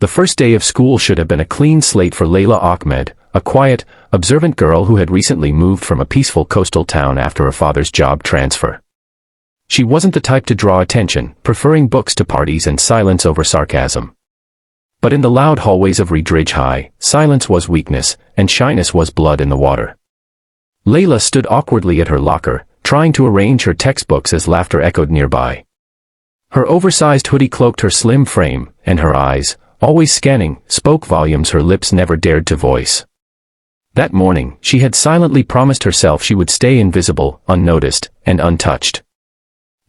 The first day of school should have been a clean slate for Layla Ahmed, a quiet, observant girl who had recently moved from a peaceful coastal town after her father's job transfer. She wasn't the type to draw attention, preferring books to parties and silence over sarcasm. But in the loud hallways of Redridge High, silence was weakness, and shyness was blood in the water. Layla stood awkwardly at her locker, trying to arrange her textbooks as laughter echoed nearby. Her oversized hoodie cloaked her slim frame, and her eyes, always scanning, spoke volumes her lips never dared to voice. That morning, she had silently promised herself she would stay invisible, unnoticed, and untouched.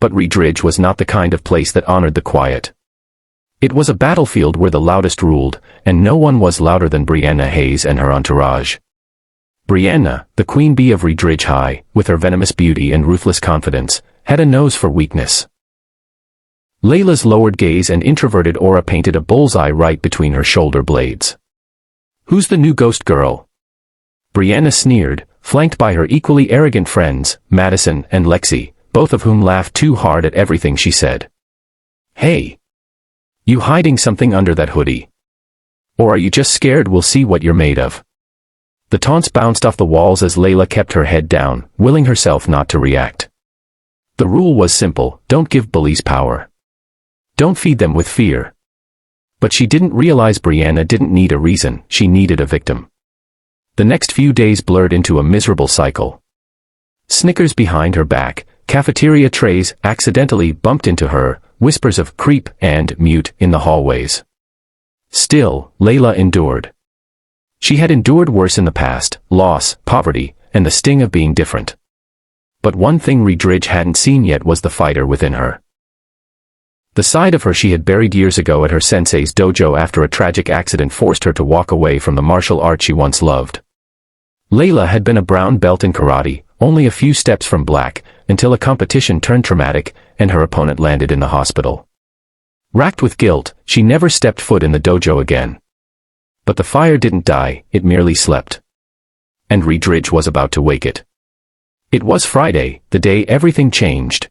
But Redridge was not the kind of place that honored the quiet. It was a battlefield where the loudest ruled, and no one was louder than Brianna Hayes and her entourage. Brianna, the queen bee of Redridge High, with her venomous beauty and ruthless confidence, had a nose for weakness. Layla's lowered gaze and introverted aura painted a bullseye right between her shoulder blades. "Who's the new ghost girl?" Brianna sneered, flanked by her equally arrogant friends, Madison and Lexi, both of whom laughed too hard at everything she said. "Hey! You hiding something under that hoodie? Or are you just scared we'll see what you're made of?" The taunts bounced off the walls as Layla kept her head down, willing herself not to react. The rule was simple: don't give bullies power. Don't feed them with fear. But she didn't realize Brianna didn't need a reason, she needed a victim. The next few days blurred into a miserable cycle. Snickers behind her back, cafeteria trays accidentally bumped into her, whispers of creep and mute in the hallways. Still, Layla endured. She had endured worse in the past: loss, poverty, and the sting of being different. But one thing Redridge hadn't seen yet was the fighter within her. The side of her she had buried years ago at her sensei's dojo after a tragic accident forced her to walk away from the martial art she once loved. Layla had been a brown belt in karate, only a few steps from black, until a competition turned traumatic, and her opponent landed in the hospital. Racked with guilt, she never stepped foot in the dojo again. But the fire didn't die, it merely slept. And Redridge was about to wake it. It was Friday, the day everything changed.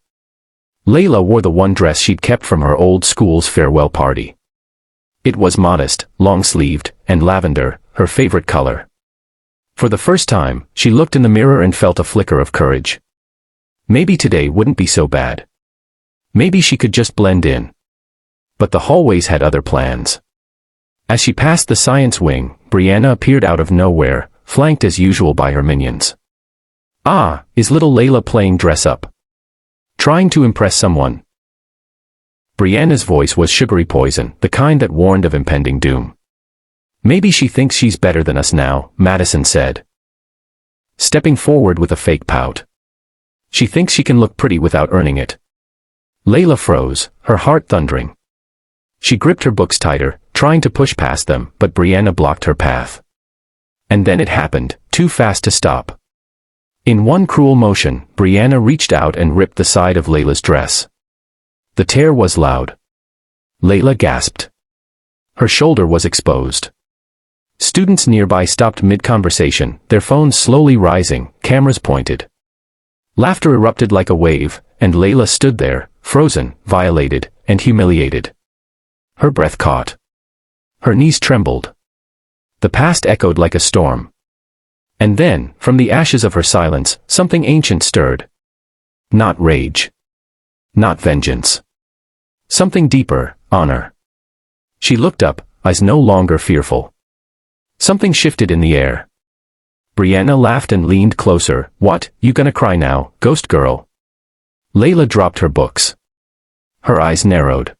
Layla wore the one dress she'd kept from her old school's farewell party. It was modest, long-sleeved, and lavender, her favorite color. For the first time, she looked in the mirror and felt a flicker of courage. Maybe today wouldn't be so bad. Maybe she could just blend in. But the hallways had other plans. As she passed the science wing, Brianna appeared out of nowhere, flanked as usual by her minions. "Ah, is little Layla playing dress-up? Trying to impress someone?" Brianna's voice was sugary poison, the kind that warned of impending doom. "Maybe she thinks she's better than us now," Madison said, stepping forward with a fake pout. "She thinks she can look pretty without earning it." Layla froze, her heart thundering. She gripped her books tighter, trying to push past them, but Brianna blocked her path. And then it happened, too fast to stop. In one cruel motion, Brianna reached out and ripped the side of Layla's dress. The tear was loud. Layla gasped. Her shoulder was exposed. Students nearby stopped mid-conversation, their phones slowly rising, cameras pointed. Laughter erupted like a wave, and Layla stood there, frozen, violated, and humiliated. Her breath caught. Her knees trembled. The past echoed like a storm. And then, from the ashes of her silence, something ancient stirred. Not rage. Not vengeance. Something deeper: honor. She looked up, eyes no longer fearful. Something shifted in the air. Brianna laughed and leaned closer. "What, you gonna cry now, ghost girl?" Layla dropped her books. Her eyes narrowed.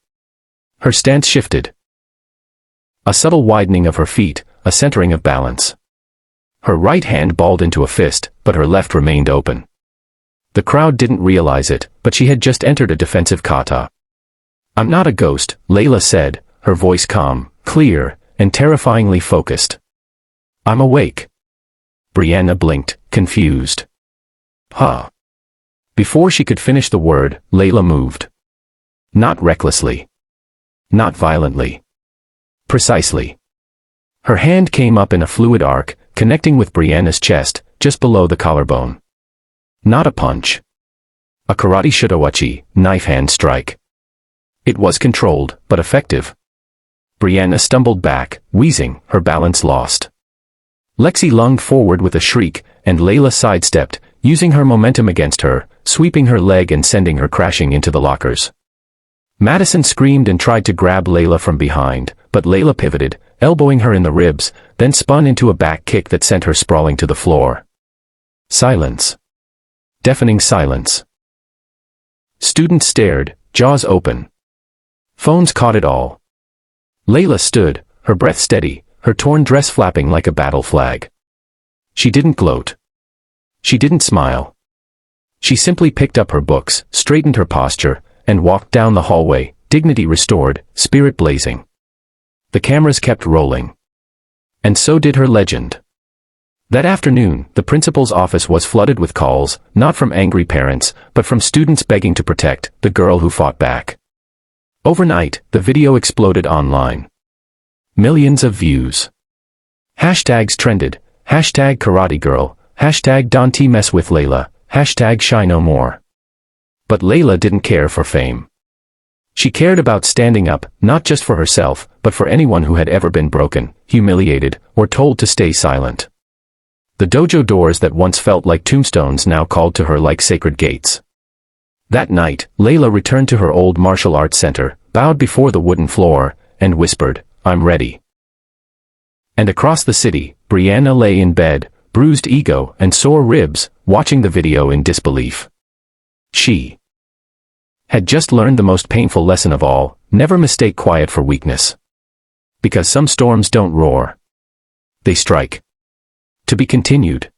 Her stance shifted. A subtle widening of her feet, a centering of balance. Her right hand balled into a fist, but her left remained open. The crowd didn't realize it, but she had just entered a defensive kata. "I'm not a ghost," Layla said, her voice calm, clear, and terrifyingly focused. "I'm awake." Brianna blinked, confused. "Huh." Before she could finish the word, Layla moved. Not recklessly. Not violently. Precisely. Her hand came up in a fluid arc, connecting with Brianna's chest, just below the collarbone. Not a punch. A karate shutawachi, knife hand strike. It was controlled, but effective. Brianna stumbled back, wheezing, her balance lost. Lexi lunged forward with a shriek, and Layla sidestepped, using her momentum against her, sweeping her leg and sending her crashing into the lockers. Madison screamed and tried to grab Layla from behind, but Layla pivoted, elbowing her in the ribs, then spun into a back kick that sent her sprawling to the floor. Silence. Deafening silence. Students stared, jaws open. Phones caught it all. Layla stood, her breath steady, her torn dress flapping like a battle flag. She didn't gloat. She didn't smile. She simply picked up her books, straightened her posture, and walked down the hallway, dignity restored, spirit blazing. The cameras kept rolling. And so did her legend. That afternoon, the principal's office was flooded with calls, not from angry parents, but from students begging to protect the girl who fought back. Overnight, the video exploded online. Millions of views. Hashtags trended, hashtag karate girl, hashtag don't mess with Layla, hashtag shy no more. But Layla didn't care for fame. She cared about standing up, not just for herself, but for anyone who had ever been broken, humiliated, or told to stay silent. The dojo doors that once felt like tombstones now called to her like sacred gates. That night, Layla returned to her old martial arts center, bowed before the wooden floor, and whispered, "I'm ready." And across the city, Brianna lay in bed, bruised ego and sore ribs, watching the video in disbelief. She had just learned the most painful lesson of all: never mistake quiet for weakness. Because some storms don't roar. They strike. To be continued.